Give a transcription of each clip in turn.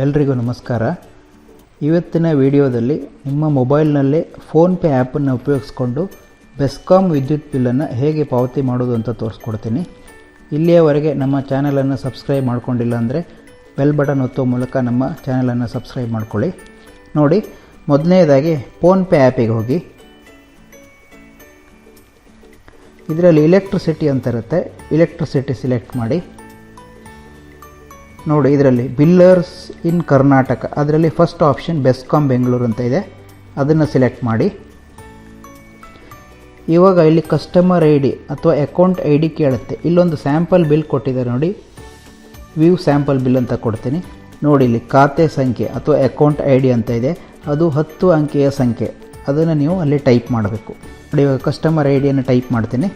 ಎಲ್ರಿಗೂ ನಮಸ್ಕಾರ. ಇವತ್ತಿನ ವಿಡಿಯೋದಲ್ಲಿ ನಿಮ್ಮ ಮೊಬೈಲ್ನಲ್ಲೇ ಫೋನ್ಪೇ ಆ್ಯಪನ್ನು ಉಪಯೋಗಿಸ್ಕೊಂಡು ಬೆಸ್ಕಾಮ್ ವಿದ್ಯುತ್ ಬಿಲ್ಲನ್ನು ಹೇಗೆ ಪಾವತಿ ಮಾಡೋದು ಅಂತ ತೋರಿಸ್ಕೊಡ್ತೀನಿ. ಇಲ್ಲಿಯವರೆಗೆ ನಮ್ಮ ಚಾನಲನ್ನು ಸಬ್ಸ್ಕ್ರೈಬ್ ಮಾಡ್ಕೊಂಡಿಲ್ಲ ಅಂದರೆ ಬೆಲ್ ಬಟನ್ ಒತ್ತುವ ಮೂಲಕ ನಮ್ಮ ಚಾನಲನ್ನು ಸಬ್ಸ್ಕ್ರೈಬ್ ಮಾಡ್ಕೊಳ್ಳಿ. ನೋಡಿ, ಮೊದಲನೇದಾಗಿ ಫೋನ್ಪೇ ಆ್ಯಪಿಗೆ ಹೋಗಿ. ಇದರಲ್ಲಿ ಎಲೆಕ್ಟ್ರಿಸಿಟಿ ಅಂತ ಇರುತ್ತೆ, ಎಲೆಕ್ಟ್ರಿಸಿಟಿ ಸಿಲೆಕ್ಟ್ ಮಾಡಿ. ನೋಡಿ, ಇದರಲ್ಲಿ ಬಿಲ್ಲರ್ಸ್ ಇನ್ ಕರ್ನಾಟಕ, ಅದರಲ್ಲಿ ಫಸ್ಟ್ ಆಪ್ಷನ್ ಬೆಸ್ಕಾಮ್ ಬೆಂಗಳೂರು ಅಂತ ಇದೆ, ಅದನ್ನು ಸಿಲೆಕ್ಟ್ ಮಾಡಿ. ಇವಾಗ ಇಲ್ಲಿ ಕಸ್ಟಮರ್ ಐ ಡಿ ಅಥವಾ ಅಕೌಂಟ್ ಐ ಡಿ ಕೇಳುತ್ತೆ. ಇಲ್ಲೊಂದು ಸ್ಯಾಂಪಲ್ ಬಿಲ್ ಕೊಟ್ಟಿದ್ದಾರೆ ನೋಡಿ, ವ್ಯೂ ಸ್ಯಾಂಪಲ್ ಬಿಲ್ ಅಂತ ಕೊಡ್ತೀನಿ. ನೋಡಿ, ಇಲ್ಲಿ ಖಾತೆ ಸಂಖ್ಯೆ ಅಥವಾ ಅಕೌಂಟ್ ಐ ಡಿ ಅಂತ ಇದೆ, ಅದು 10 ಅಂಕೆಯ ಸಂಖ್ಯೆ, ಅದನ್ನು ನೀವು ಅಲ್ಲಿ ಟೈಪ್ ಮಾಡಬೇಕು. ನೋಡಿ, ಇವಾಗ ಕಸ್ಟಮರ್ ಐ ಡಿಯನ್ನು ಟೈಪ್ ಮಾಡ್ತೀನಿ.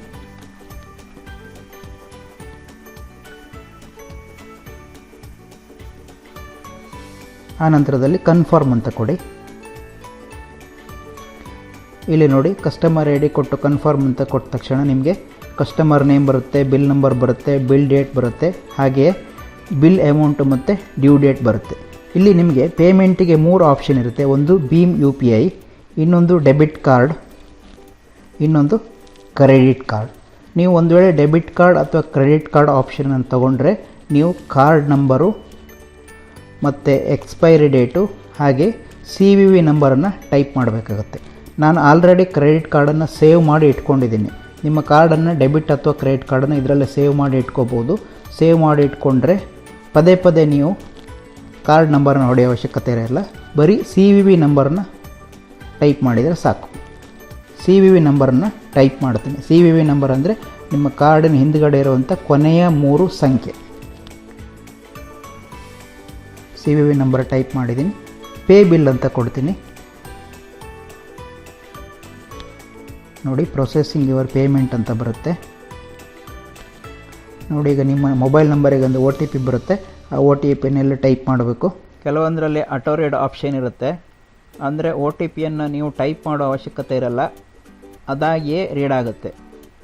ಆ ನಂತರದಲ್ಲಿ ಕನ್ಫರ್ಮ್ ಅಂತ ಕೊಡಿ. ಇಲ್ಲಿ ನೋಡಿ, ಕಸ್ಟಮರ್ ಐ ಡಿ ಕೊಟ್ಟು ಕನ್ಫರ್ಮ್ ಅಂತ ಕೊಟ್ಟ ತಕ್ಷಣ ನಿಮಗೆ ಕಸ್ಟಮರ್ ನೇಮ್ ಬರುತ್ತೆ, ಬಿಲ್ ನಂಬರ್ ಬರುತ್ತೆ, ಬಿಲ್ ಡೇಟ್ ಬರುತ್ತೆ, ಹಾಗೆಯೇ ಬಿಲ್ ಅಮೌಂಟು ಮತ್ತು ಡ್ಯೂ ಡೇಟ್ ಬರುತ್ತೆ. ಇಲ್ಲಿ ನಿಮಗೆ ಪೇಮೆಂಟಿಗೆ 3 ಆಪ್ಷನ್ ಇರುತ್ತೆ. ಒಂದು ಭೀಮ್ UPI, ಇನ್ನೊಂದು ಡೆಬಿಟ್ ಕಾರ್ಡ್, ಇನ್ನೊಂದು ಕ್ರೆಡಿಟ್ ಕಾರ್ಡ್. ನೀವು ಒಂದು ವೇಳೆ ಡೆಬಿಟ್ ಕಾರ್ಡ್ ಅಥವಾ ಕ್ರೆಡಿಟ್ ಕಾರ್ಡ್ ಆಪ್ಷನನ್ನು ತಗೊಂಡ್ರೆ ನೀವು ಕಾರ್ಡ್ ನಂಬರು ಮತ್ತು ಎಕ್ಸ್ಪೈರಿ ಡೇಟು ಹಾಗೆ CVV ನಂಬರನ್ನು ಟೈಪ್ ಮಾಡಬೇಕಾಗತ್ತೆ. ನಾನು ಆಲ್ರೆಡಿ ಕ್ರೆಡಿಟ್ ಕಾರ್ಡನ್ನು ಸೇವ್ ಮಾಡಿ ಇಟ್ಕೊಂಡಿದ್ದೀನಿ. ನಿಮ್ಮ ಕಾರ್ಡನ್ನು ಡೆಬಿಟ್ ಅಥವಾ ಕ್ರೆಡಿಟ್ ಕಾರ್ಡನ್ನು ಇದರಲ್ಲೇ ಸೇವ್ ಮಾಡಿ ಇಟ್ಕೋಬೋದು. ಸೇವ್ ಮಾಡಿ ಇಟ್ಕೊಂಡ್ರೆ ಪದೇ ಪದೇ ನೀವು ಕಾರ್ಡ್ ನಂಬರನ್ನು ಹೊಡೆಯೋ ಅವಶ್ಯಕತೆ ಇರೋಲ್ಲ. ಬರೀ CVV ನಂಬರನ್ನು ಟೈಪ್ ಮಾಡಿದರೆ ಸಾಕು. CVV ನಂಬರನ್ನು ಟೈಪ್ ಮಾಡ್ತೀನಿ. CVV ನಂಬರ್ ಅಂದರೆ ನಿಮ್ಮ ಕಾರ್ಡಿನ ಹಿಂದುಗಡೆ ಇರುವಂಥ ಕೊನೆಯ 3 ಸಂಖ್ಯೆ. CVV ನಂಬರ್ ಟೈಪ್ ಮಾಡಿದ್ದೀನಿ. ಪೇ ಬಿಲ್ ಅಂತ ಕೊಡ್ತೀನಿ. ನೋಡಿ, ಪ್ರೊಸೆಸಿಂಗ್ ಯುವರ್ ಪೇಮೆಂಟ್ ಅಂತ ಬರುತ್ತೆ. ನೋಡಿ, ಈಗ ನಿಮ್ಮ ಮೊಬೈಲ್ ನಂಬರಿಗೆ ಒಂದು OTP ಬರುತ್ತೆ. ಆ OTPನೆಲ್ಲ ಟೈಪ್ ಮಾಡಬೇಕು. ಕೆಲವೊಂದರಲ್ಲಿ ಆಟೋ ರೀಡ್ ಆಪ್ಷನ್ ಇರುತ್ತೆ, ಅಂದರೆ OTPಯನ್ನು ನೀವು ಟೈಪ್ ಮಾಡೋ ಅವಶ್ಯಕತೆ ಇರಲ್ಲ, ಅದಾಗಿಯೇ ರೀಡ್ ಆಗುತ್ತೆ.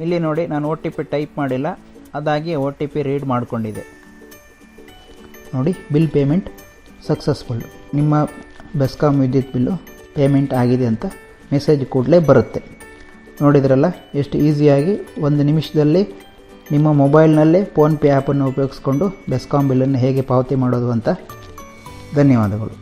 ಇಲ್ಲಿ ನೋಡಿ, ನಾನು OTP ಟೈಪ್ ಮಾಡಿಲ್ಲ, ಅದಾಗಿಯೇ OTP ರೀಡ್ ಮಾಡಿಕೊಂಡಿದೆ. ನೋಡಿ, ಬಿಲ್ ಪೇಮೆಂಟ್ ಸಕ್ಸಸ್ಫುಲ್, ನಿಮ್ಮ ಬೆಸ್ಕಾಮ್ ವಿದ್ಯುತ್ ಬಿಲ್ಲು ಪೇಮೆಂಟ್ ಆಗಿದೆ ಅಂತ ಮೆಸೇಜ್ ಕೂಡಲೇ ಬರುತ್ತೆ. ನೋಡಿದ್ರಲ್ಲ, ಎಷ್ಟು ಈಸಿಯಾಗಿ 1 ನಿಮಿಷದಲ್ಲಿ ನಿಮ್ಮ ಮೊಬೈಲ್ನಲ್ಲೇ ಫೋನ್ಪೇ ಆ್ಯಪನ್ನು ಉಪಯೋಗಿಸ್ಕೊಂಡು ಬೆಸ್ಕಾಮ್ ಬಿಲ್ಲನ್ನು ಹೇಗೆ ಪಾವತಿ ಮಾಡೋದು ಅಂತ. ಧನ್ಯವಾದಗಳು.